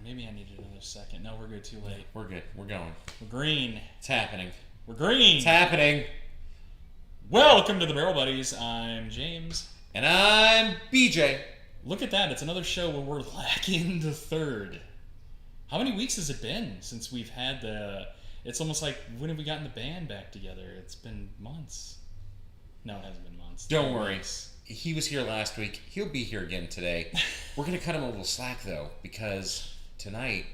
maybe I needed another second. No, we're good. Too late. We're good. We're going. We're green. It's happening. We're green. It's happening. Welcome to the Barrel Buddies. I'm James. And I'm BJ. Look at that. It's another show where we're lacking the third. How many weeks has it been since we've had the... It's almost like, when have we gotten the band back together? It's been months. No, it hasn't been months. Don't worry. He was here last week. He'll be here again today. We're going to cut him a little slack, though, because tonight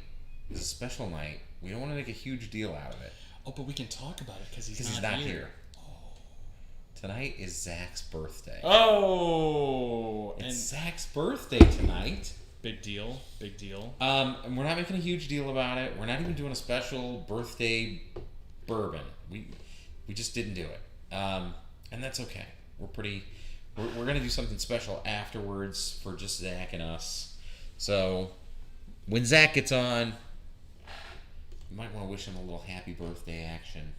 is a special night. We don't want to make a huge deal out of it. Oh, but we can talk about it because he's not here. Tonight is Zach's birthday. Oh! It's Zach's birthday tonight. Big deal. Big deal. And we're not making a huge deal about it. We're not even doing a special birthday bourbon. We just didn't do it. And that's okay. We're going to do something special afterwards for just Zach and us. So when Zach gets on, you might want to wish him a little happy birthday action.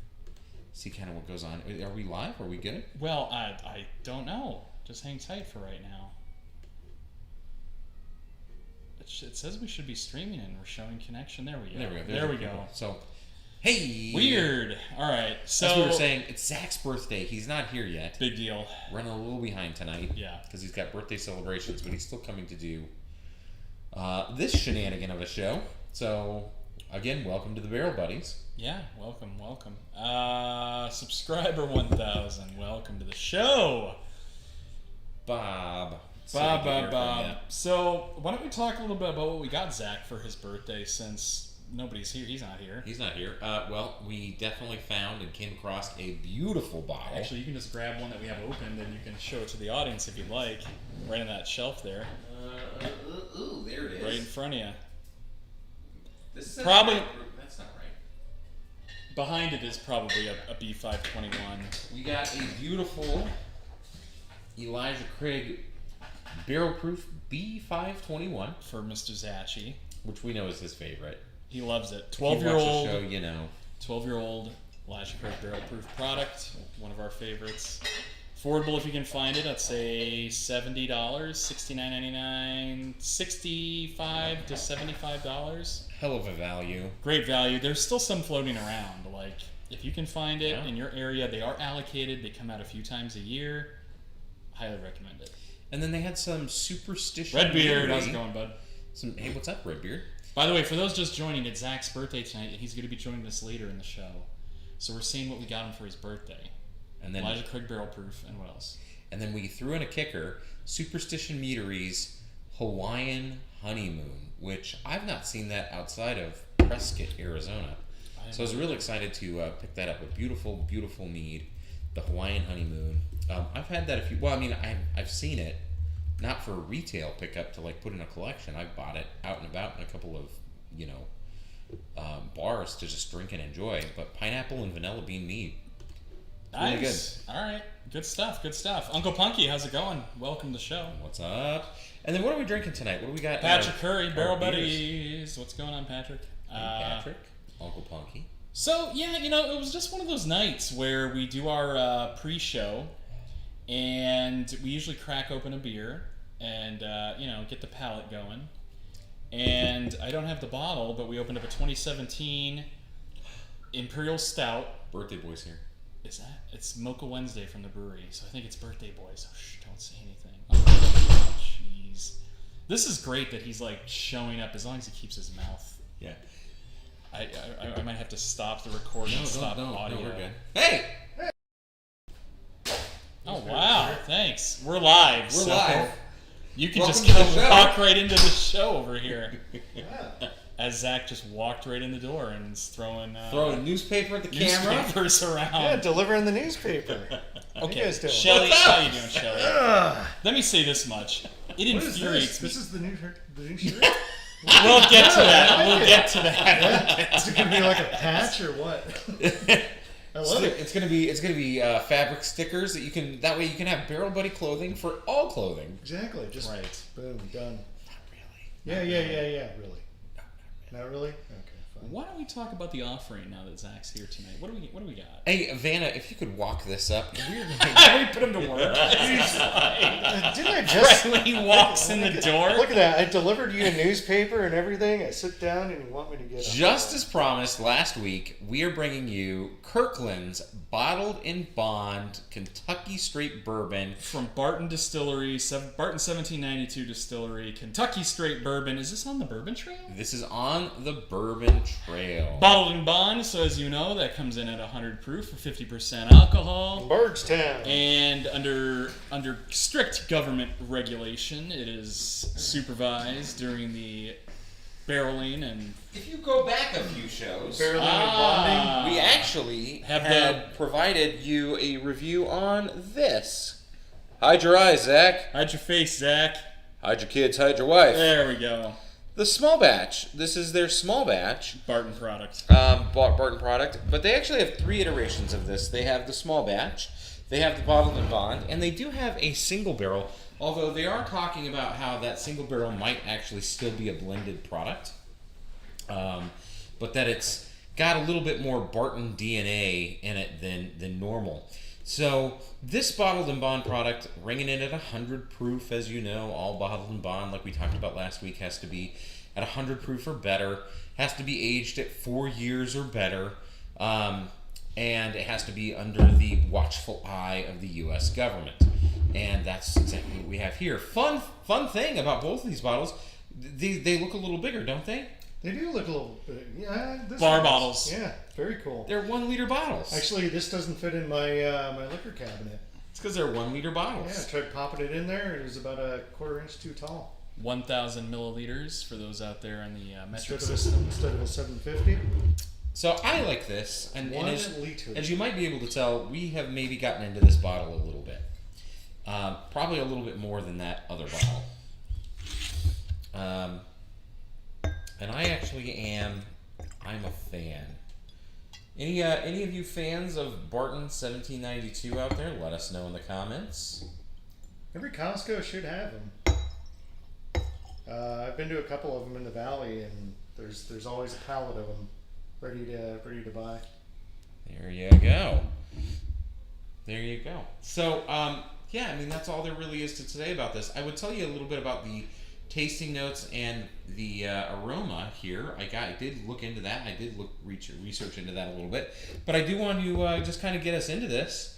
See kind of what goes on. Are we live? Are we good? Well, I don't know. Just hang tight for right now. It says we should be streaming and we're showing connection. There we go. There we go. So, hey! Weird. All right. So as we were saying, it's Zach's birthday. He's not here yet. Big deal. Running a little behind tonight. Yeah. Because he's got birthday celebrations, but he's still coming to do this shenanigan of a show. So, again, welcome to the Barrel Buddies. Yeah, welcome. Subscriber 1000, welcome to the show. Bob. So, why don't we talk a little bit about what we got Zach for his birthday, since nobody's here. He's not here. He's not here. Well, we definitely found and came across a beautiful bottle. Actually, you can just grab one that we have opened and you can show it to the audience if you'd like. Right on that shelf there. Ooh, there it is. Right in front of you. This probably... That's not right. Behind it is probably a B521. We got a beautiful Elijah Craig barrel-proof B521 for Mr. Zachi, which we know is his favorite. He loves it. 12-year-old show, you know. 12-year-old Elijah Craig barrel-proof product, one of our favorites. Affordable if you can find it. I'd say $70, $69.99, $65 to $75. Hell of a value. Great value. There's still some floating around. Like, if you can find it in your area, they are allocated. They come out a few times a year. Highly recommend it. And then they had some superstition. Redbeard, how's it going, bud? Hey, what's up, Redbeard? By the way, for those just joining, it's Zach's birthday tonight, and he's going to be joining us later in the show. So we're seeing what we got him for his birthday. And then Elijah Craig barrel proof, and what else? And then we threw in a kicker, Superstition Meadery's Hawaiian Honeymoon, which I've not seen that outside of Prescott, Arizona. So I was really excited to pick that up. A beautiful, beautiful mead, the Hawaiian Honeymoon. I've had that a few. Well, I mean, I've seen it, not for retail pickup to like put in a collection. I've bought it out and about in a couple of bars to just drink and enjoy. But pineapple and vanilla bean mead. Nice. Really good. All right. Good stuff. Good stuff. Uncle Punky, how's it going? Welcome to the show. What's up? And then what are we drinking tonight? What do we got? Patrick Curry, Barrel Buddies. What's going on, Patrick? Patrick, Uncle Punky. So, yeah, it was just one of those nights where we do our pre-show, and we usually crack open a beer and, get the palate going. And I don't have the bottle, but we opened up a 2017 Imperial Stout. Birthday boy's here. Is that? It's Mocha Wednesday from the brewery, so I think it's Birthday Boy, so don't say anything. Oh, jeez. This is great that he's, like, showing up as long as he keeps his mouth. Yeah. I might have to stop the recording and stop audio. No, we're good. Hey! Oh, wow. Thanks. We're live. We're live. You can just walk right into the show over here. Yeah. As Zach just walked right in the door and is throwing a newspaper at the camera. Newspapers around. Yeah, delivering the newspaper. Okay, Shelly, how you doing, Shelly? Let me say this much: it infuriates me. This is the new shirt. We'll get to that. Is it gonna be like a patch or what? I love it. It's gonna be fabric stickers that you can. That way you can have Barrel Buddy clothing for all clothing. Exactly. Just boom, done. Not really. Yeah. Really. Not really? Okay, fine. Why don't we talk about the offering now that Zach's here tonight? What do we got? Hey, Vanna, if you could walk this up, we're Can we put him to work? Didn't I just... Right when he walks in the door. Look at that. I delivered you a newspaper and everything. I sit down and you want me to get up. just as promised last week, we are bringing you Kirkland's Bottled in Bond Kentucky Straight Bourbon. From Barton Distillery, Barton 1792 Distillery, Kentucky Straight Bourbon. Is this on the Bourbon Trail? This is on the Bourbon Trail. Bottled in Bond, so as you know, that comes in at 100 proof for 50% alcohol. Bardstown. And under strict government regulation, it is supervised during the barreling and... If you go back a few shows, Barreling and bonding. we actually Have provided you a review on this. Hide your eyes, Zach. Hide your face, Zach. Hide your kids, hide your wife. There we go. The small batch. This is their small batch. Barton product. Barton product. But they actually have 3 iterations of this. They have the small batch, they have the bottled and bond, and they do have a single barrel, although they are talking about how that single barrel might actually still be a blended product. But that it's got a little bit more Barton DNA in it than normal. So this bottled and bond product, ringing in at 100 proof, as you know, all bottled and bond, like we talked about last week, has to be at 100 proof or better, has to be aged at 4 years or better, and it has to be under the watchful eye of the U.S. government. And that's exactly what we have here. Fun thing about both of these bottles, they look a little bigger, don't they? They do look a little bit. Yeah. Bar bottles. Yeah, very cool. They're 1 liter bottles. Actually, this doesn't fit in my my liquor cabinet. It's because they're 1 liter bottles. Yeah, I tried popping it in there. It was about a quarter inch too tall. 1,000 milliliters for those out there on the metric Instead system. of a 750. So I like this, and 1 as liter. you might be able to tell, we have maybe gotten into this bottle a little bit. Probably a little bit more than that other bottle. And I actually I'm a fan. Any of you fans of Barton 1792 out there? Let us know in the comments. Every Costco should have them. I've been to a couple of them in the valley, and there's always a pallet of them ready to buy. There you go. There you go. So, yeah, I mean, that's all there really is to say about this. I would tell you a little bit about the tasting notes and the aroma here. I did look into that. I did research into that a little bit. But I do want to just kind of get us into this,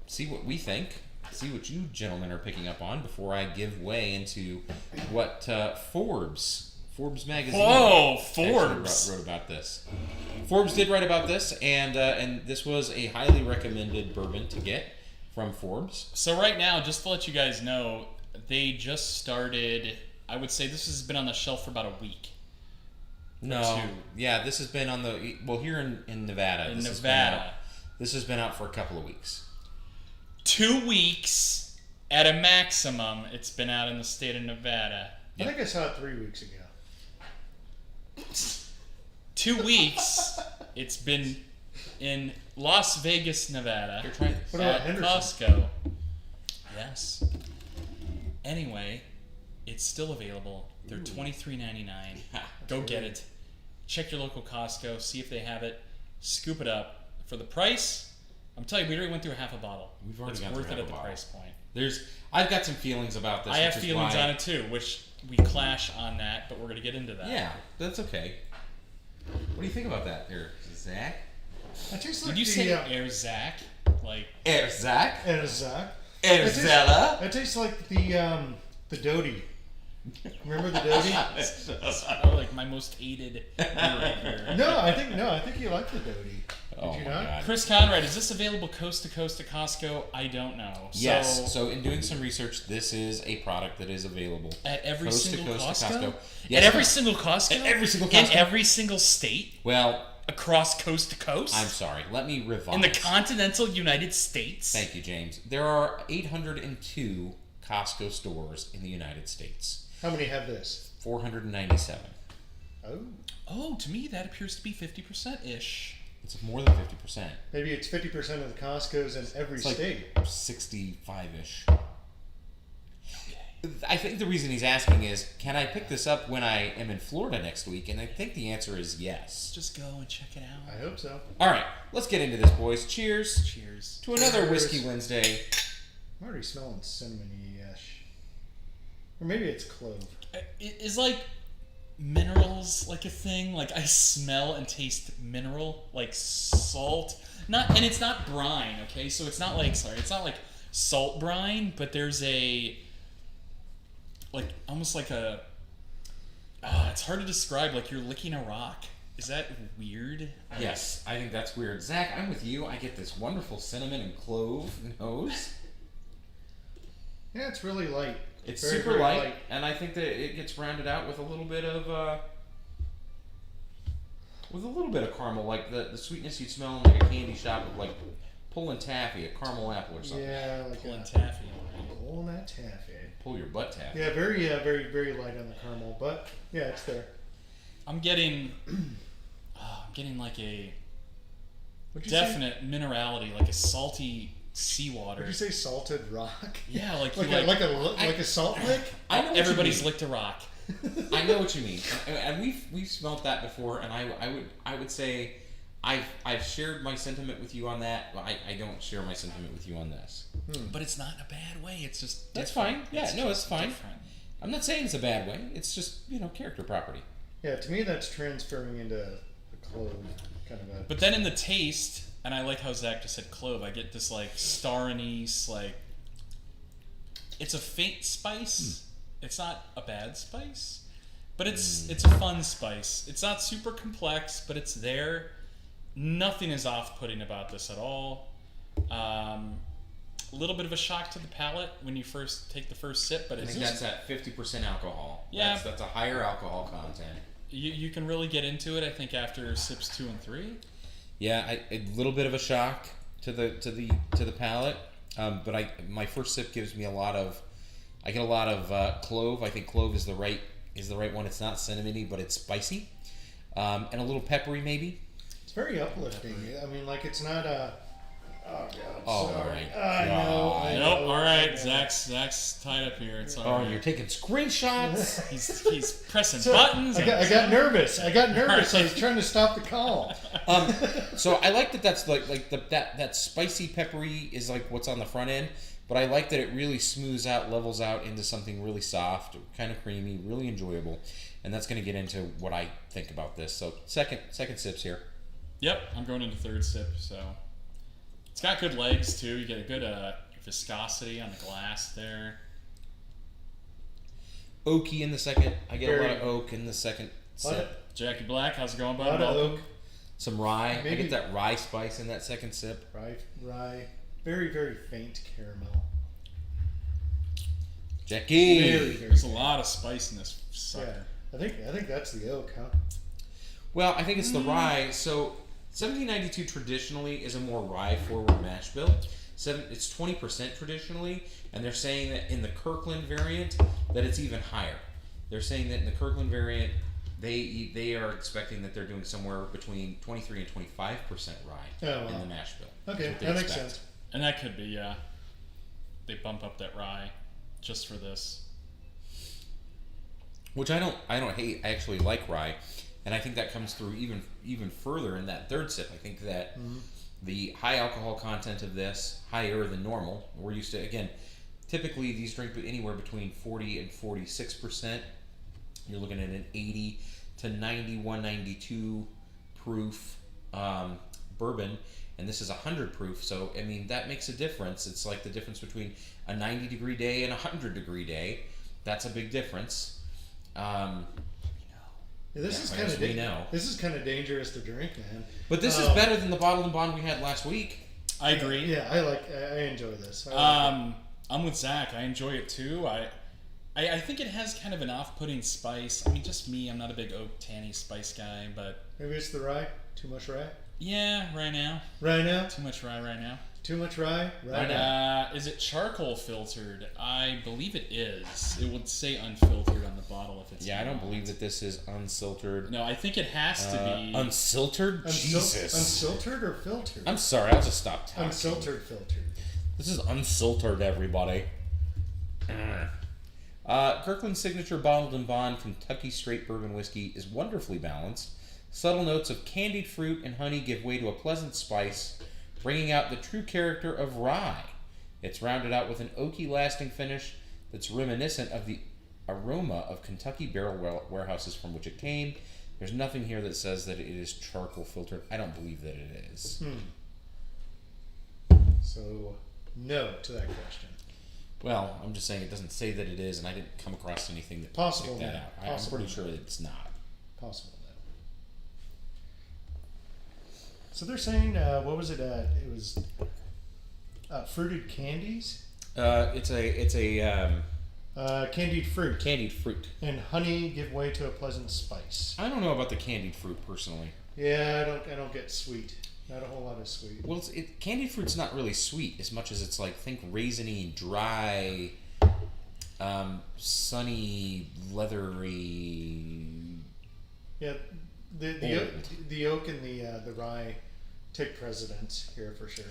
see what we think, see what you gentlemen are picking up on before I give way into what Forbes magazine Forbes wrote about this. Forbes did write about this, and this was a highly recommended bourbon to get from Forbes. So right now, just to let you guys know, they just started. I would say this has been on the shelf for about a week. No, yeah, this has been on the here in Nevada. This has been out for a couple of weeks. 2 weeks at a maximum. It's been out in the state of Nevada. I think I saw it 3 weeks ago. 2 weeks. It's been in Las Vegas, Nevada. Here, try this. What about At Henderson? Costco. Yes. Anyway, it's still available. They're $23.99. Go get it. Check your local Costco. See if they have it. Scoop it up. For the price, I'm telling you, we already went through half a bottle. We've already it's gone worth through it half at a the bottle. price point. I've got some feelings about this. I have which is feelings why- on it too, which we clash on that, but we're going to get into that. Yeah, that's okay. What do you think about that, there, Zach? It tastes like Did you the, say Air Zach? Like Zach? and Zach. Zella? It tastes like the Doty. Remember the Doty? like my most hated beer right here. No, I think you like the Doty. Oh you my not? God. Chris Conrad, is this available coast to coast at Costco? I don't know. Yes. So in doing some research, this is a product that is available At every coast to single coast to Costco? Costco. Yes, At every ma'am. single Costco? At every single In Costco. every single state? Well, Across coast to coast? I'm sorry. Let me revise. In the continental United States? Thank you, James. There are 802 Costco stores in the United States. How many have this? 497. Oh, Oh, to me that appears to be 50%-ish. It's more than 50%. maybe it's 50% of the Costco's in every It's like state. 65-ish. I think the reason he's asking is, can I pick this up when I am in Florida next week? And I think the answer is yes. Just go and check it out. I hope so. All right, let's get into this, boys. Cheers. Cheers. To another Cheers. Whiskey Wednesday. I'm already smelling cinnamony-ish. Or maybe it's clove. Is like minerals like a thing? Like I smell and taste mineral, like salt. And it's not brine, okay? So it's not like salt brine, but there's a like almost like a it's hard to describe, like you're licking a rock. Is that weird? Yes, I think that's weird. Zach, I'm with you. I get this wonderful cinnamon and clove nose. Yeah, it's really light. It's Very, super very light, and I think that it gets rounded out with a little bit of caramel, like the sweetness you'd smell in like a candy shop of like pulling taffy, a caramel apple or something. Yeah, like Pulling taffy. pulling that taffy. Pull your butt taffy. Yeah, very, very light on the caramel, but yeah, it's there. I'm getting like a What'd you definite minerality, like a salty seawater. Say? Would you say salted rock? Yeah, like like a salt lick? I know what everybody's you mean. licked a rock. I know what you mean, and we've smelt that before, and I would say I've shared my sentiment with you on that. But I don't share my sentiment with you on this. But it's not in a bad way. It's just That's different. fine. Yeah, It's no, just it's fine. different. I'm not saying it's a bad way. It's just character property. Yeah, to me that's transferring into the clove kind of a. But then in the taste, and I like how Zach just said clove, I get this like star anise, like it's a faint spice. It's not a bad spice, but it's a fun spice. It's not super complex, but it's there. Nothing is off-putting about this at all. A little bit of a shock to the palate when you first take the first sip, but I it's think just, that's at 50% alcohol. Yeah. That's a higher alcohol content. you can really get into it. I think after sips 2 and 3. Yeah, a little bit of a shock to the palate, but my first sip gives me I get a lot of clove. I think clove is the right one. It's not cinnamony, but it's spicy, and a little peppery maybe. It's very uplifting. I mean, like it's not a. Oh god. Oh, sorry. all right. I know. Nope. All right, I know. Zach's tied up here. It's all Oh, right. you're taking screenshots. He's pressing So, buttons. I got nervous. I was Right. trying to stop the call. So I like that. That's like that spicy peppery is like what's on the front end, but I like that it really smooths out, levels out into something really soft, kind of creamy, really enjoyable, and that's going to get into what I think about this. So second sips here. Yep, I'm going into third sip. So it's got good legs too. You get a good viscosity on the glass there. Oaky in the second. I get a lot Very- of oak in the second sip. Jackie Black, how's it going, A bud? lot of Welcome. oak, Some rye. I Maybe- get that rye spice in that second sip. rye, very, very faint caramel. Jackie. Very, very. There's a faint. lot of spice in this sucker. Yeah, I think that's the oak, huh? Well, I think it's the rye. So 1792 traditionally is a more rye-forward mash bill. It's 20% traditionally, and they're saying that in the Kirkland variant that it's even higher. They're saying that in the Kirkland variant, they are expecting that they're doing somewhere between 23 and 25% rye Oh, wow. in the mash bill. Okay, That's what they that makes expect. sense. And that could be, yeah. They bump up that rye just for this. Which I don't hate. I actually like rye, and I think that comes through even further in that third sip. I think that the high alcohol content of this, higher than normal. We're used to, again, typically these drink anywhere between 40 and 46%. You're looking at an 80 to 91, 92 proof bourbon, and this is 100 proof. So I mean that makes a difference. It's like the difference between a 90-degree day and a 100-degree day. That's a big difference. Yeah, this Yeah, is I kind guess of we know. This is kind of dangerous to drink, man. But this is better than the bottled and bond we had last week. I agree. Yeah, I enjoy this. I like it. I'm with Zach. I enjoy it too. I think it has kind of an off-putting spice. I mean, just me. I'm not a big oak tanny spice guy, but Maybe it's the rye. Too much rye. yeah, right now. Rye now. Too much rye right now. Too much rye. Rye now. Is it charcoal filtered? I believe it is. It would say unfiltered on the bottle if it's Yeah, I don't not. believe that this is unsiltered. No, I think it has to be. Unsiltered? Jesus. Unfiltered or filtered? I'm sorry, I'll just stop talking. Unfiltered, filtered. This is unsiltered, everybody. Kirkland's signature bottled and bond Kentucky straight bourbon whiskey is wonderfully balanced. Subtle notes of candied fruit and honey give way to a pleasant spice, bringing out the true character of rye. It's rounded out with an oaky lasting finish that's reminiscent of the aroma of Kentucky barrel warehouses from which it came. There's nothing here that says that it is charcoal filtered. I don't believe that it is. So, no to that question. Well, I'm just saying it doesn't say that it is, and I didn't come across anything that Possible picked that no. out. I'm Possible pretty no. sure that it's not. Possible no. So they're saying, what was it? It was fruited candies? It's a Candied fruit. candied fruit. And honey give way to a pleasant spice. I don't know about the candied fruit personally. Yeah, I don't get sweet. Not a whole lot of sweet. Well, candied fruit's not really sweet as much as it's like, think raisiny, dry, sunny, leathery. Yeah, the oak and the rye take precedence here for sure.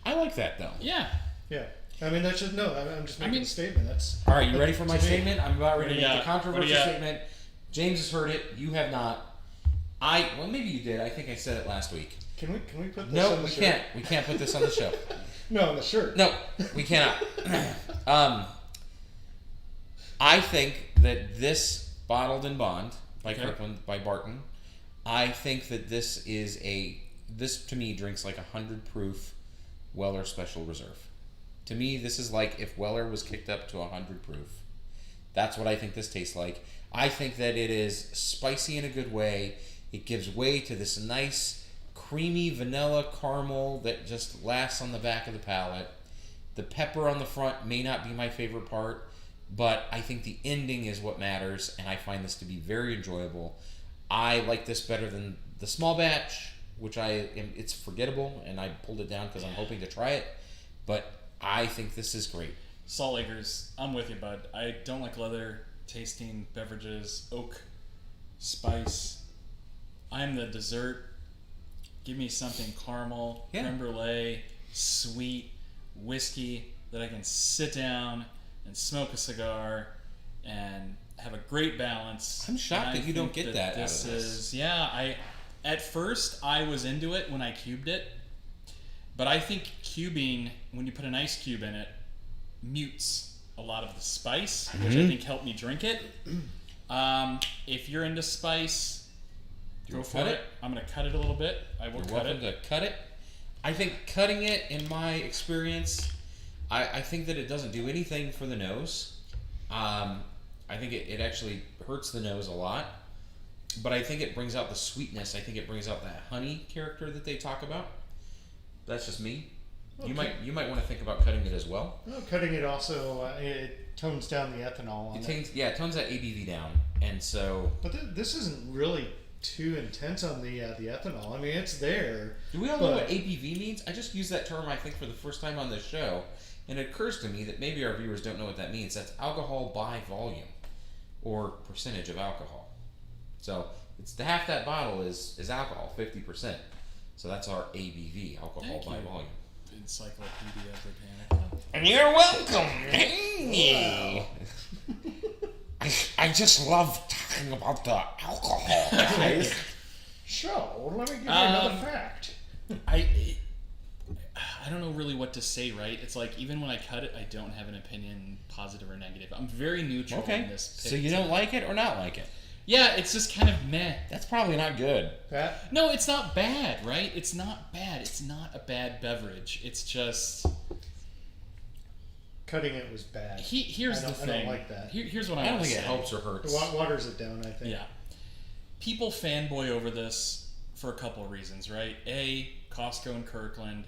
I like that though. Yeah. Yeah, I mean that's just no. I'm just making mean- a statement. That's All right, you ready for my to me. statement? I'm about What ready to do make you the got? What do controversial you got? statement. James has heard it. You have not. Well, maybe you did. I think I said it last week. Can we put this No, on the we shirt? can't. We can't put this on the show. No, on the shirt. No, we cannot. I think that this bottled and bond by Okay. Kirkland by Barton. I think that this to me drinks like 100 proof Weller Special Reserve. To me, this is like if Weller was kicked up to 100 proof. That's what I think this tastes like. I think that it is spicy in a good way. It gives way to this nice, creamy vanilla caramel that just lasts on the back of the palate. The pepper on the front may not be my favorite part, but I think the ending is what matters, and I find this to be very enjoyable. I like this better than the small batch, which it's forgettable, and I pulled it down because I'm hoping to try it, but I think this is great. Salt Lakers, I'm with you, bud. I don't like leather tasting beverages, oak, spice. I'm the dessert. Give me something caramel, creme brulee, sweet, whiskey that I can sit down and smoke a cigar and have a great balance. I'm shocked And I that you don't think get that out of This this. is, yeah, at first I was into it when I cubed it, but I think cubing, when you put an ice cube in it, mutes a lot of the spice, which I think helped me drink it. If you're into spice, You go wanna for cut it. it? I'm going to cut it a little bit. I will You're cut welcome it. to cut it. I think cutting it, in my experience, I think that it doesn't do anything for the nose. I think it actually hurts the nose a lot. But I think it brings out the sweetness. I think it brings out that honey character that they talk about. That's just me. Okay. You might want to think about cutting it as well. Well, cutting it also it tones down the ethanol on it. It tones that ABV down, and so. But this isn't really too intense on the ethanol. I mean, it's there. Do we all know but- what ABV means? I just used that term, I think, for the first time on this show, and it occurs to me that maybe our viewers don't know what that means. That's alcohol by volume, or percentage of alcohol. So it's half that bottle is alcohol, 50%. So that's our ABV, alcohol Thank by you. volume. Encyclopedia Britannica. And you're welcome. Hey. I just love talking about the alcohol, guys. So, let me give you another fact. I don't know really what to say, right? It's like even when I cut it, I don't have an opinion, positive or negative. I'm very neutral in this pick. So you don't like it or not like it? Yeah, it's just kind of meh. That's probably not good. Pat? No, it's not bad, right? It's not bad. It's not a bad beverage. It's just Cutting it was bad. here's the thing. I don't like that. Here's what I I don't want to think say. it helps or hurts. It waters it down, I think. Yeah. People fanboy over this for a couple of reasons, right? A, Costco and Kirkland.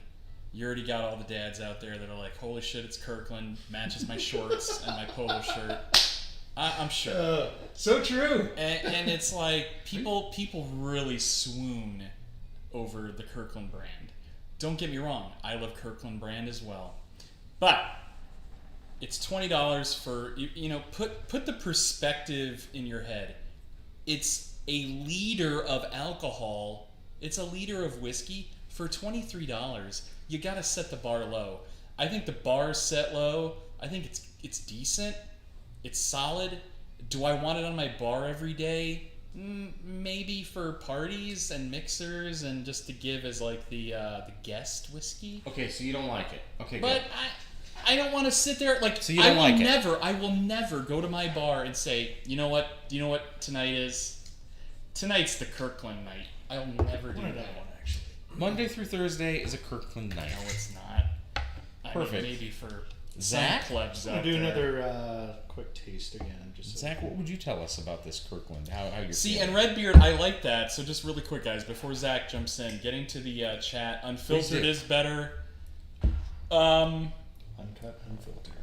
You already got all the dads out there that are like, holy shit, it's Kirkland. Matches my shorts and my polo shirt. I'm sure. So true. And it's like, people really swoon over the Kirkland brand. Don't get me wrong. I love Kirkland brand as well. But it's $20 for, put the perspective in your head. It's a liter of alcohol. It's a liter of whiskey for $23. You got to set the bar low. I think the bar's set low. I think it's decent. It's solid. Do I want it on my bar every day? Maybe for parties and mixers and just to give as like the guest whiskey. Okay, so you don't like it. Okay, But good. I don't want to sit there like. So you don't like it. I will never go to my bar and say, you know what? Do you know what tonight is? Tonight's the Kirkland night. I'll never do that one actually. Monday through Thursday is a Kirkland night. No, it's not. Perfect. I mean, maybe for Zach? some plebs I'll out do there. another quick taste again. Just so Zach, what would you tell us about this Kirkland? How you're See, feeling? and Redbeard, I like that. So just really quick, guys, before Zach jumps in, getting to the chat. Unfiltered Please do. is better. uncut, unfiltered.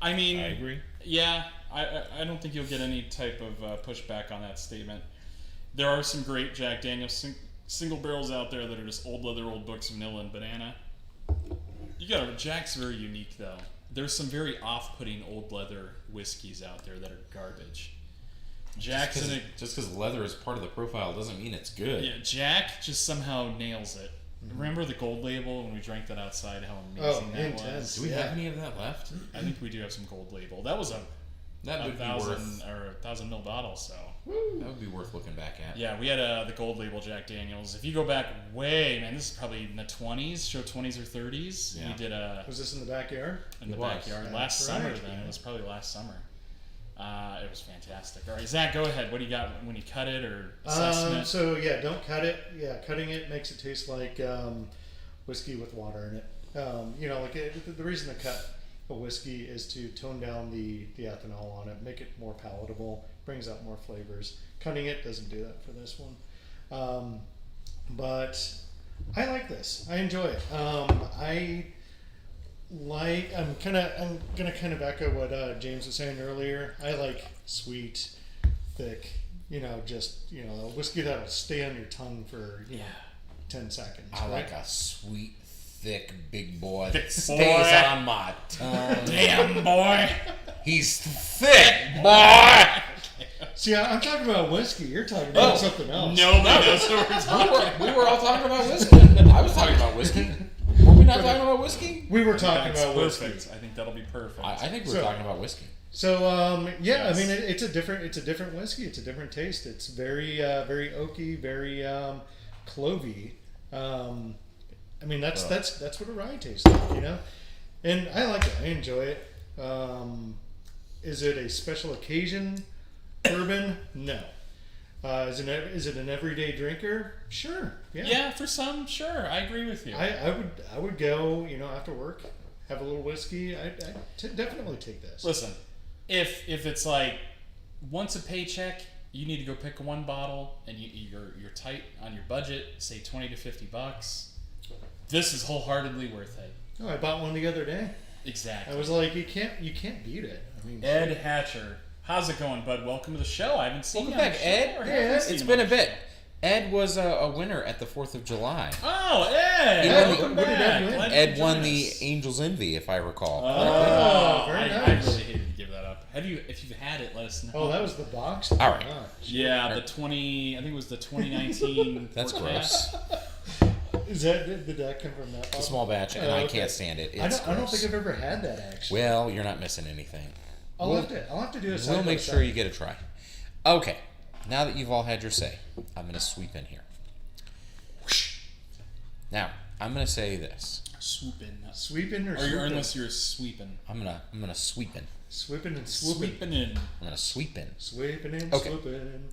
I mean, I agree. Yeah, I don't think you'll get any type of pushback on that statement. There are some great Jack Daniel's single barrels out there that are just old leather, old books, vanilla, and banana. Jack's very unique though. There's some very off-putting old leather whiskeys out there that are garbage. Jack's Just because leather is part of the profile doesn't mean it's good. Yeah, Jack just somehow nails it. Remember the gold label when we drank that outside? How amazing that intense. was. Do we have any of that left? I think we do have some gold label. That was That a would be 1,000 ml bottle. So That would be worth looking back at. yeah, we had the gold label Jack Daniels. If you go back way, man, this is probably in the 20s, show 20s or 30s. Yeah. We did Was this in the backyard? in the It was. backyard That's last summer. right. Then it was probably last summer. It was fantastic. All right, Zach, go ahead. What do you got when you cut it or assessment? So yeah, don't cut it. Yeah, cutting it makes it taste like whiskey with water in it. The reason to cut a whiskey is to tone down the ethanol on it, make it more palatable, brings out more flavors. Cutting it doesn't do that for this one. But I like this. I enjoy it. I'm gonna kind of echo what James was saying earlier. I like sweet, thick, a whiskey that'll stay on your tongue for 10 seconds. I right? like a sweet, thick, big boy Thick that stays boy. on my tongue. Damn boy! He's thick, boy! See, I'm talking about whiskey. You're talking about something else. Nobody knows what we're talking. We were all talking about whiskey. I was talking about whiskey. Were we not talking about whiskey? We were talking That's about perfect. whiskey. I think that'll be perfect. I think we were So- talking about whiskey. So Yes. I mean it's a different whiskey. It's a different taste. It's very very oaky, very clovey. I mean that's what a rye tastes like, And I like it. I enjoy it. Is it a special occasion bourbon? No. Is it an everyday drinker? Sure. Yeah. Yeah, for some, sure. I agree with you. I would go after work, have a little whiskey. I definitely take this. Listen, if it's like once a paycheck, you need to go pick one bottle, and you're tight on your budget, say $20 to $50. This is wholeheartedly worth it. Oh, I bought one the other day. Exactly. I was like, you can't beat it. I mean, Ed Hatcher, how's it going, bud? Welcome to the show. I haven't seen Welcome you on back, the show, Ed. or Yeah, have we seen It's him been on a the bit. show? Ed was a winner at the 4th of July. Oh, Ed! He won Welcome what did Ed back. win? Glad you Ed could won join the us. Angel's Envy, if I recall. Oh, very I nice. really hated to give that up. If you've had it, let us know. Oh, that was the box. All right. Oh, Yeah, I think it was the 2019. That's forecast. gross. did that come from that? It's a small batch, and I can't stand it. I It's don't gross. think I've ever had that actually. Well, you're not missing anything. I'll have to do a side We'll by make side. sure you get a try. Okay, now that you've all had your say, I'm going to sweep in here. Now, I'm going to say this. Swooping. Sweeping or Or swooping? unless you're sweeping. I'm gonna sweep in. Sweeping and swooping. Swooping in. I'm gonna sweep in. Sweeping and Okay. swooping.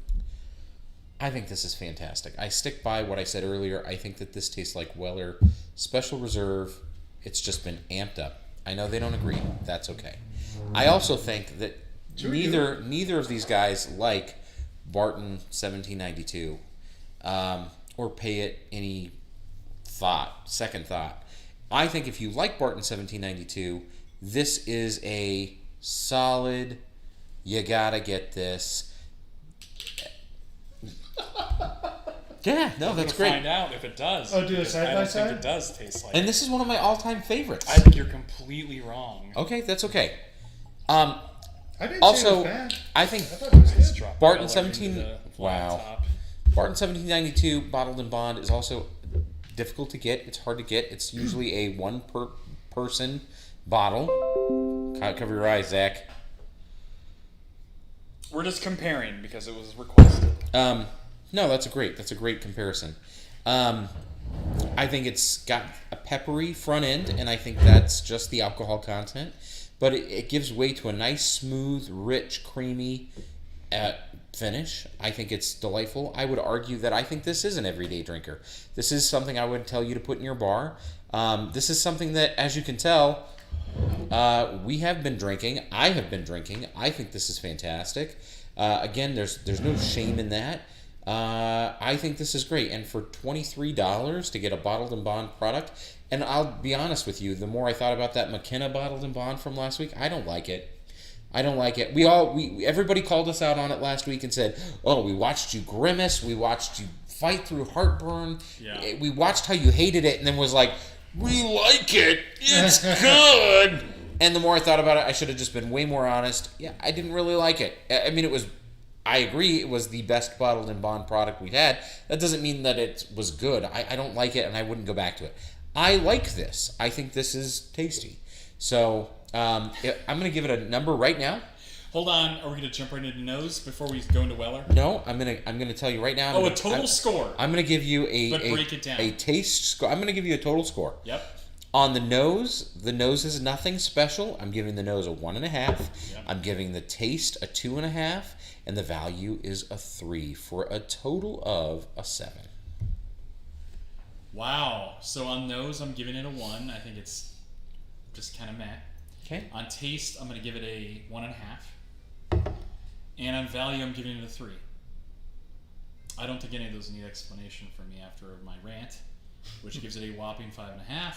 I think this is fantastic. I stick by what I said earlier. I think that this tastes like Weller Special Reserve. It's just been amped up. I know they don't agree. That's okay. I also think that Sure neither of these guys like Barton 1792 or pay it any second thought. I think if you like Barton 1792, this is a solid, you gotta get this. Yeah, no, that's We'll great. find out if it does. Oh, do a because side I by don't think side? it does taste like And it. this is one of my all-time favorites. I think you're completely wrong. Okay, that's okay. I didn't Also, say it was bad. I think I thought it was Just good. drop Barton Weller 17 into the wow. laptop. Barton 1792 bottled in bond is also difficult to get. It's hard to get. It's usually a one per person bottle. Cover your eyes, Zach. We're just comparing because it was requested. No, that's a great comparison. I think it's got a peppery front end, and I think that's just the alcohol content. But it gives way to a nice, smooth, rich, creamy finish. I think it's delightful. I would argue that I think this is an everyday drinker. This is something I would tell you to put in your bar. This is something that, as you can tell, we have been drinking. I have been drinking. I think this is fantastic. Again, there's no shame in that. I think this is great. And for $23 to get a bottled and bond product, and I'll be honest with you, the more I thought about that McKenna bottled and bond from last week, I don't like it. Everybody called us out on it last week and said, "Oh, we watched you grimace. We watched you fight through heartburn. Yeah. We watched how you hated it, and then was like, we like it. It's good." And the more I thought about it, I should have just been way more honest. Yeah, I didn't really like it. I mean, I agree, it was the best bottled and bond product we've had. That doesn't mean that it was good. I don't like it, and I wouldn't go back to it. I like this. I think this is tasty. So I'm going to give it a number right now. Hold on, are we going to jump right into nose before we go into Weller? No, I'm gonna tell you right now. A total score. I'm gonna give you break it down. a taste score. I'm gonna give you a total score. Yep. On the nose is nothing special. I'm giving the nose a 1.5. Yep. I'm giving the taste a 2.5, and the value is a 3 for a total of a 7. Wow. So on nose, I'm giving it a 1. I think it's just kind of meh. Okay. On taste, I'm going to give it a 1.5. And on value, I'm giving it a 3. I don't think any of those need explanation from me after my rant, which gives it a whopping 5.5.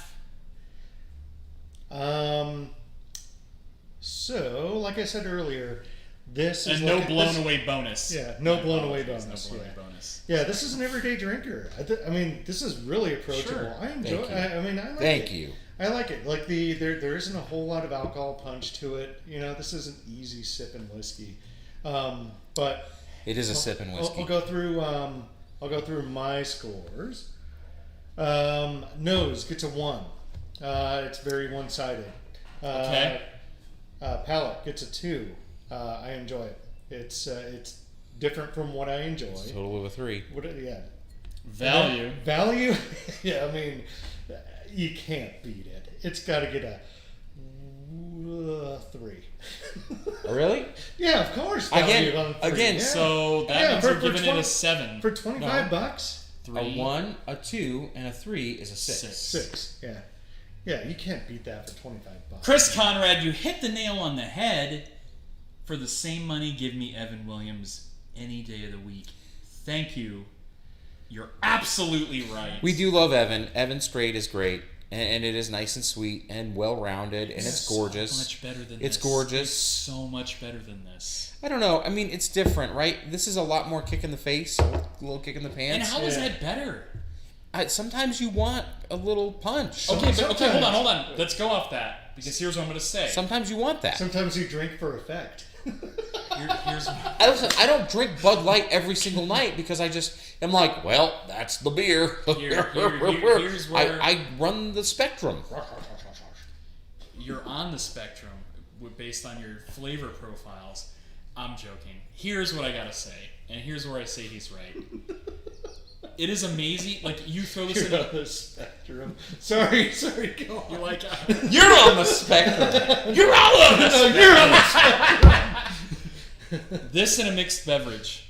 So, like I said earlier, this is And no blown away bonus. Yeah, no blown away apologies, bonus. No blown Yeah. away bonus. Yeah, this is an everyday drinker. I mean, this is really approachable. Sure. I enjoy. Thank you. I mean, I like it. Thank you. I like it. Like there isn't a whole lot of alcohol punch to it. You know, this is an easy sipping whiskey. But It is a sipping whiskey. I'll go through. I'll go through my scores. Nose gets a 1. It's very one-sided. Okay. Palate gets a 2. I enjoy it. It's different from what I enjoy. It's a total of a 3. Yeah. Value. Value. Yeah, I mean, you can't beat it. It's got to get a 3. Oh, really? Yeah, of course. Value on 3. Again, Yeah. So that means for- you're for giving it a 7. For $25. 3. A 1, a 2, and a 3 is a 6. 6. Yeah. Yeah, you can't beat that for $25. Chris Conrad, you hit the nail on the head. For the same money, give me Evan Williams any day of the week. Thank you. You're absolutely right. We do love Evan. Evan Straight is great, and it is nice and sweet and well-rounded, and it's gorgeous. So much better than It's this. gorgeous. It's so much better than this. I don't know. I mean, it's different, right? This is a lot more kick in the face, a little kick in the And pants. how is that better? Sometimes you want a little punch. Okay, hold on. Let's go off that. Because here's what I'm going to say. Sometimes you want that. Sometimes you drink for effect. Here's I don't drink Bud Light every single night because I just am like, well, that's the beer. Here's where I run the spectrum. You're on the spectrum based on your flavor profiles. I'm joking. Here's what I gotta say, and here's where I say he's right. It is amazing. Like, you throw this You're in on the spectrum. Sorry, go on. you're like, You're on the spectrum. You're all on the spectrum. You're on the spectrum. this in a mixed beverage.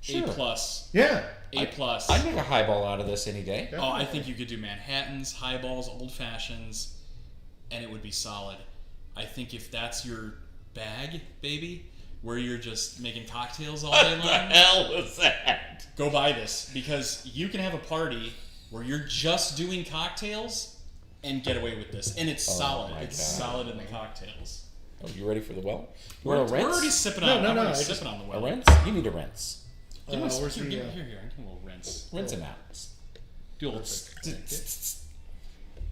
Sure. A+. Yeah. A+. I'd make a highball out of this any day. Oh, I think you could do Manhattans, highballs, old fashions, and it would be solid. I think if that's your bag, baby, where you're just making cocktails all day long, What the hell was that? go buy this, because you can have a party where you're just doing cocktails and get away with this, and it's solid. my It's God. solid in the cocktails. Oh, you ready for the well? You We're, want a we're rinse? already sipping No, on. no, I'm no, already I sipping on the A well. rinse? You need a rinse. Give me Where's here, the, here, I give me a little rinse. Rinse him out. Do a little.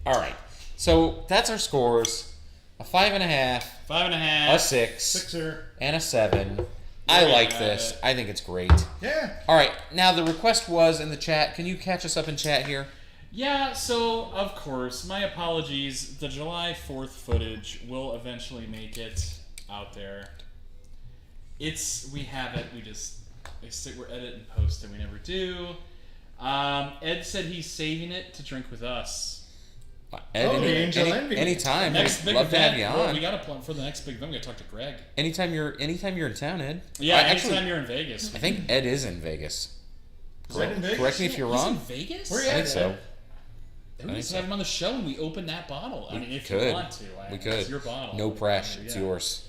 All right. So that's our scores: a 5.5, 5.5. a 6, Sixer. and a 7. I Yeah, like yeah, this. yeah. I think it's great. Yeah. All right. Now the request was in the chat. Can you catch us up in chat here? Yeah, so, of course, my apologies. The July 4th footage will eventually make it out there. We have it. We're editing and posting. We never do. Ed said he's saving it to drink with us. Anytime. Next big love event. to have you on. Well, we got a plan for the next big event. We got to talk to Greg. Anytime you're in town, Ed. Yeah, anytime you're in Vegas. I think Ed is in Vegas. Correct me if you're He's wrong. in Vegas? Where I you think at, so. Ed? We just have him on the show and we open that bottle. I mean, if you want to. We could. It's your bottle. No pressure. It's yours.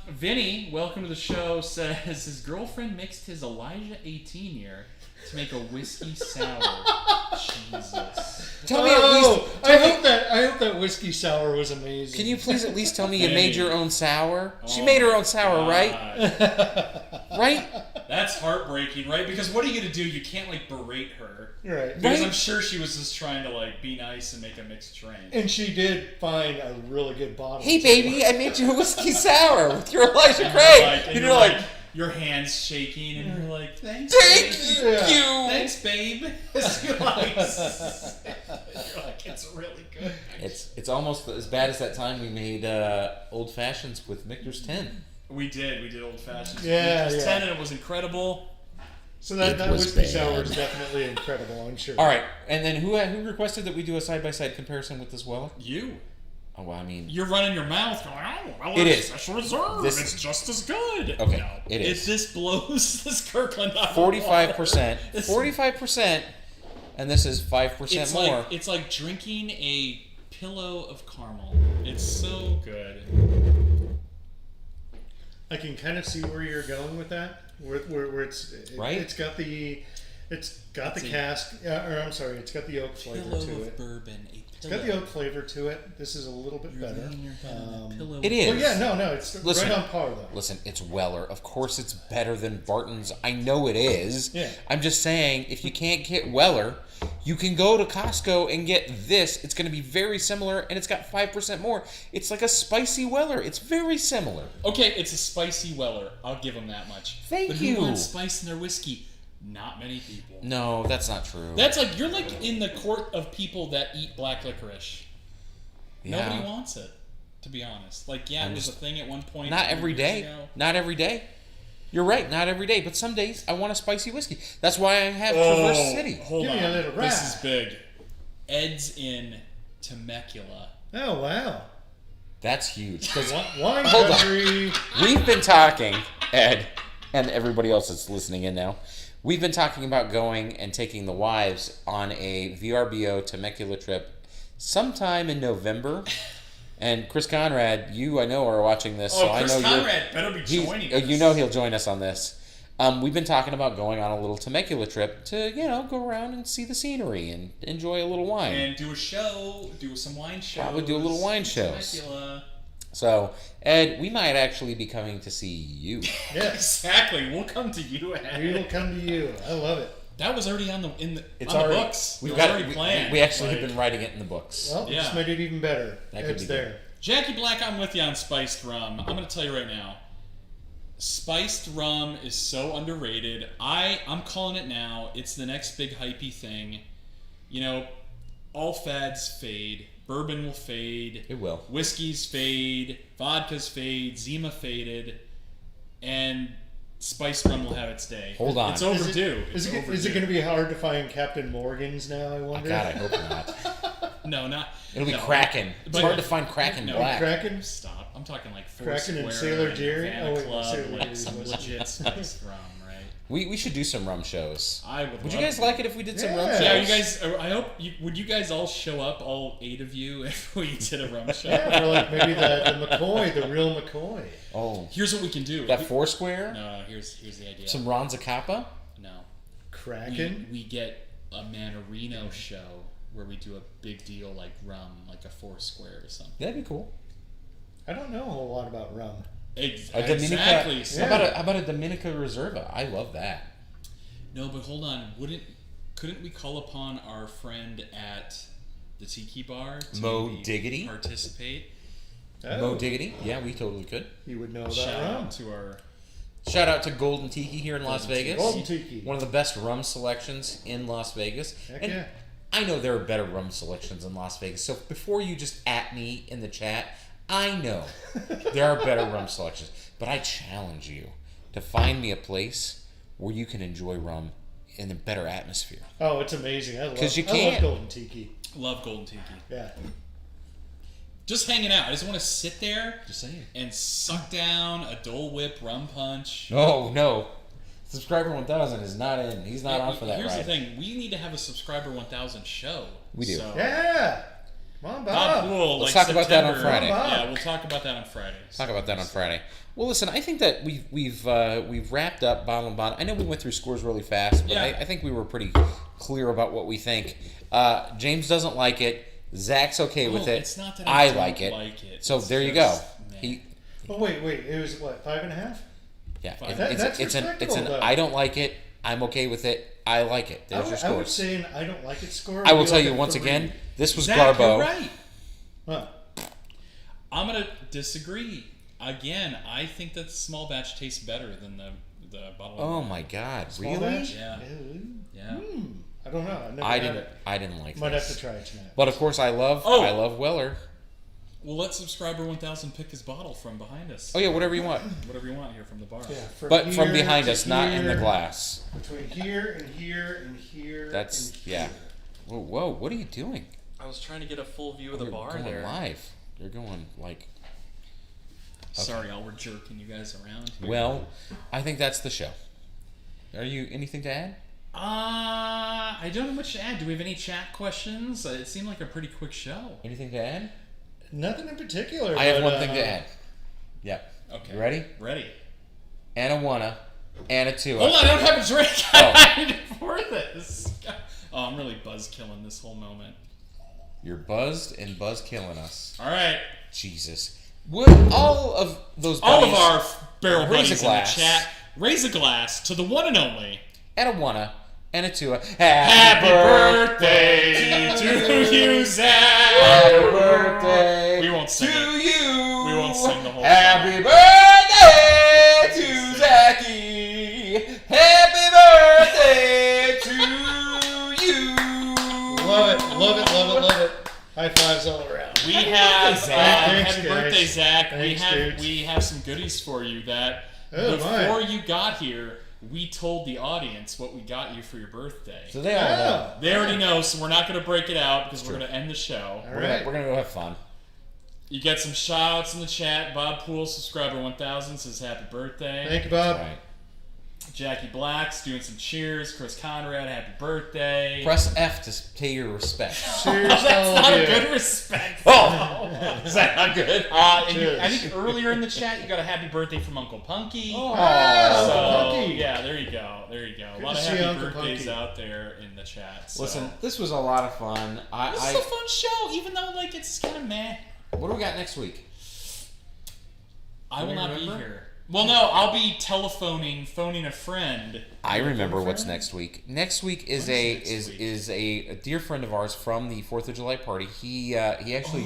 Vinny, welcome to the show, says his girlfriend mixed his Elijah 18 year to make a whiskey sour. Jesus. Tell me at least. I hope that whiskey sour was amazing. Can you please at least tell me you made your own sour? She made her own sour, right? Right? That's heartbreaking, right? Because what are you gonna do? You can't like berate her, Right. Because Right. I'm sure she was just trying to like be nice and make a mixed drink. And she did find a really good bottle. Hey, too. baby, I made you a whiskey sour with your Elijah And Craig. you're like, your hands shaking, and you're like, thanks, Thank babe. you. Thanks, babe. You're like, it's really good. It's almost as bad as that time we made old fashions with Michter's 10. We did old fashioned. Yeah, It was yeah. 10 and it was incredible. So that was whiskey bad. sour is definitely incredible, I'm sure. All right, and then who requested that we do a side-by-side comparison with this Weller? You. Oh, well, I mean... You're running your mouth going, oh, well, It it's is. Special Reserve. This- it's just as good. Okay, No, it is. This blows this Kirkland out of the water. 45%. 45%, and this is 5% It's more. like, it's like drinking a pillow of caramel. It's so good. I can kind of see where you're going with that. Where it's Right? It's got the cask. Or I'm sorry, it's got the oak flavor Pillow to of it. bourbon. It's got the oak flavor to it. This is a little bit You're better. laying your head on the pillow It of- is. Well, yeah, no, it's Listen. right on par though. Listen, it's Weller. Of course it's better than Barton's. I know it is. Yeah. I'm just saying, if you can't get Weller, you can go to Costco and get this. It's going to be very similar, and it's got 5% more. It's like a spicy Weller. It's very similar. Okay, it's a spicy Weller. I'll give them that much. Thank but you. Who wants spice in their whiskey? Not many people. No, that's not true. That's like, you're like in the court of people that eat black licorice. Yeah. Nobody wants it, to be honest. Like, yeah, I'm it was just- a thing at one point. Not 20 every years day. ago. Not every day. You're right, not every day. But some days, I want a spicy whiskey. That's why I have Traverse City. Hold Give me on. a little This ride. is big. Ed's in Temecula. Oh wow, That's huge. 'Cause wine Hold on. country. we've been talking, Ed, and everybody else that's listening in now. We've been talking about going and taking the wives on a VRBO Temecula trip sometime in November. And Chris Conrad, I know are watching this, so I Chris know Conrad better be joining us. you know he'll join us on this. We've been talking about going on a little Temecula trip to, go around and see the scenery and enjoy a little wine. And do a show, do some wine shows. Probably do a little wine in shows. Temecula. So, Ed, we might actually be coming to see you. Yes, Exactly. We'll come to you, Ed. we will come to you. I love it. That was already on the It's on already, the books. We've It was got already it. planned. We actually have Like, been writing it in the books. Well, Yeah. just made it even better. That could It's be there. Jackie Black, I'm with you on spiced rum. I'm going to tell you right now. Spiced rum is so underrated. I'm calling it now. It's the next big hypey thing. All fads fade. Bourbon will fade. It will. Whiskeys fade. Vodkas fade. Zima faded. And spiced rum will have its day. Hold on. It's overdue. Is it going to be hard to find Captain Morgan's now? I wonder. God, I hope not. No, not. It'll be no. Kraken. It's But- hard to find Kraken No. Black. Kraken. Stop. I'm talking like Kraken and Foursquare Sailor Jerry? Havana Oh, wait, Club, Sailor like Jerry's some was- legit spiced rum, right? We should do some rum shows. I would. Would you love guys to. like it if we did some rum Yeah. shows? Yeah, you guys. I hope. Would you guys all show up, all 8 of you, if we did a rum show? Yeah, or like maybe the McCoy, the real McCoy. Oh, Here's what we can do. that Foursquare? No, here's the idea. Some Ron Zacapa? No. Kraken. We get a Mannarino show where we do a big deal like rum, like a Foursquare or something. That'd be cool. I don't know a whole lot about rum. A Dominica, Exactly. Yeah. How about a Dominica Reserva? I love that. No, but hold on. Couldn't we call upon our friend at the Tiki Bar to Mo maybe Diggity? participate? Oh, Mo Diggity? Yeah, we totally could. you would know about Shout rum. out to our Shout out to Golden Tiki here in Las Golden Tiki. Vegas. Golden Tiki. One of the best rum selections in Las Vegas. Heck and yeah. I know there are better rum selections in Las Vegas. So before you just at me in the chat, I know there are better rum selections, but I challenge you to find me a place where you can enjoy rum in a better atmosphere. Oh, it's amazing. I love Golden Tiki. Love Golden Tiki. Yeah. Just hanging out. I just want to sit there Just saying. and suck down a Dole Whip rum punch. No. Subscriber 1000 is not in. He's not Yeah, on for that Here's ride. the thing. We need to have a Subscriber 1000 show. We do. So, Yeah. Come on, Bob Bob. Poole, Let's like talk about that on September. Friday. Yeah, we'll talk about that on Friday. Talk about that on Friday. Well, listen, I think that we've wrapped up Bottle and Bond. I know we went through scores really fast, but Yeah. I think we were pretty clear about what we think. James doesn't like it. Zach's okay with it. It's not that I don't like it. So It's there you just, go. man. Oh, wait. It was, what, 5.5? Yeah, Fine. That's it's an respectable, though. I don't like it. I'm okay with it. I like it. There's your I would scores. say an I don't like it score. I will would be tell like you a once 3. again, this was Zach, Garbo. you're right. Huh. I'm gonna disagree. Again, I think that the small batch tastes better than the bottle. Oh my God! Small Really? batch? Yeah. Ew. Yeah. I don't know. I've never I had didn't. it. I didn't like Might this. have to try it tonight. But of course, I love Weller. Well, let Subscriber 1000 pick his bottle from behind us. Oh yeah, whatever you want. Whatever you want here from the bar. Yeah, But from here behind to us, not in the here, glass. Between here and here and here. That's and yeah. here. Whoa! What are you doing? I was trying to get a full view of the You're bar going there. live. You're going like. Sorry, y'all, we're jerking you guys around here. Well, I think that's the show. Are you anything to add? I don't have much to add. Do we have any chat questions? It seemed like a pretty quick show. Anything to add? Nothing in particular. I have but, one thing to add. Yep. Okay. You ready? Ready. And a one-a, and a two. Hold on, I don't have a drink. Oh. I need it for this. Oh, I'm really buzz killing this whole moment. You're buzzed and buzz killing us. All right. Jesus. Would all of those All of buddies our barrel raise buddies a in the glass. chat, raise a glass to the one and only. and a one-a and a two-a. Happy birthday to you, Zach. Happy birthday We won't sing to it. you. We won't sing the whole Happy song. birthday to Zachy. Happy birthday to you. Love it. High fives all around. We have Thanks, happy guys. birthday, Zach. Thanks, we have some goodies for you that Oh, before my. you got here, we told the audience what we got you for your birthday. So they all know. Oh. They already know, so we're not going to break it out because we're true. going to end the show. All We're right. gonna go have fun. You get some shout-outs in the chat. Bob Poole, subscriber 1000, says happy birthday. Thank you, Bob. All right. Jackie Black's doing some cheers. Chris Conrad, happy birthday. Press F to pay your respect. Cheers, That's all not of a you. good respect. Oh, is that not good? And Cheers. I think earlier in the chat you got a happy birthday from Uncle Punky. Oh. Wow, So, Punky. yeah, there you go. There you go. A Good lot to of see happy Uncle birthdays Punky. out there in the chat. So. Listen, this was a lot of fun. This is a fun show, even though like it's kind of meh. What do we got next week? I Do will we not be remember? here. Well, no, I'll be phoning a friend. I remember what's next week. Next week is What a is next week? is a dear friend of ours from the 4th of July party. He actually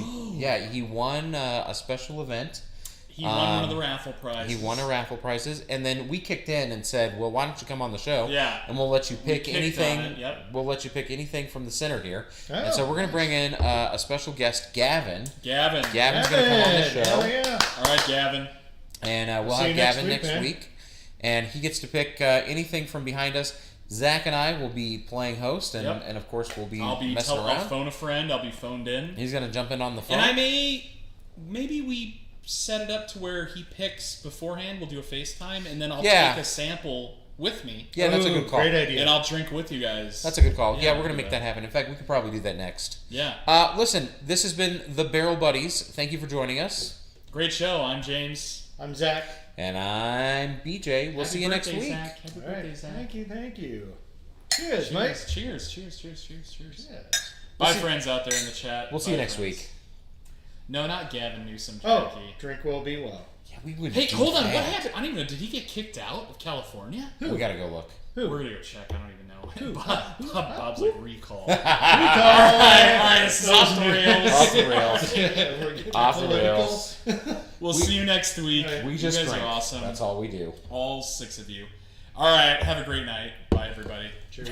he won a special event. He won one of the raffle prizes. He won a raffle prizes, and then we kicked in and said, "Well, why don't you come on the show? Yeah. and we'll let you pick kicked on anything. it, yep. We'll let you pick anything from the center here." And Oh, so we're gonna bring in a special guest, Gavin. Gavin. Gavin's gonna come on the show. Hell yeah. All right, Gavin. And we'll See have you next Gavin week, next man. week. And he gets to pick anything from behind us. Zach and I will be playing host, and, Yep. and of course we'll be I'll messing I'll around. phone a friend. I'll be phoned in. He's going to jump in on the phone. And maybe we set it up to where he picks beforehand. We'll do a FaceTime, and then I'll Yeah. take a sample with me, Yeah, that's a Ooh, good call. Great idea. and I'll drink with you guys. That's a good call. Yeah, we're we'll going to do make that happen. In fact, we could probably do that next. Yeah. Listen, this has been the Barrel Buddies. Thank you for joining us. Great show. I'm James. I'm Zach. And I'm BJ. We'll Happy see you next birthday, week. Zach. Happy All birthday, right. Zach. Thank you. Cheers, mate. Cheers. Cheers. Yes. Bye, see- friends out there in the chat. We'll see you Bye, next friends. week. No, not Gavin Newsom. Oh, Jackie. drink well, be well. Yeah, we would. Hey, do hold on. that. What happened? I don't even know. Did he get kicked out of California? We got to go look. Who? We're gonna go check. I don't even know. Who? Bob's like recall. Recall. All right, this is off the rails. Off the rails. We're getting Off the political. rails. We'll see you next week. All right. We You just guys drank. are awesome. That's all we do. All 6 of you. All right. Have a great night. Bye, everybody. Cheers.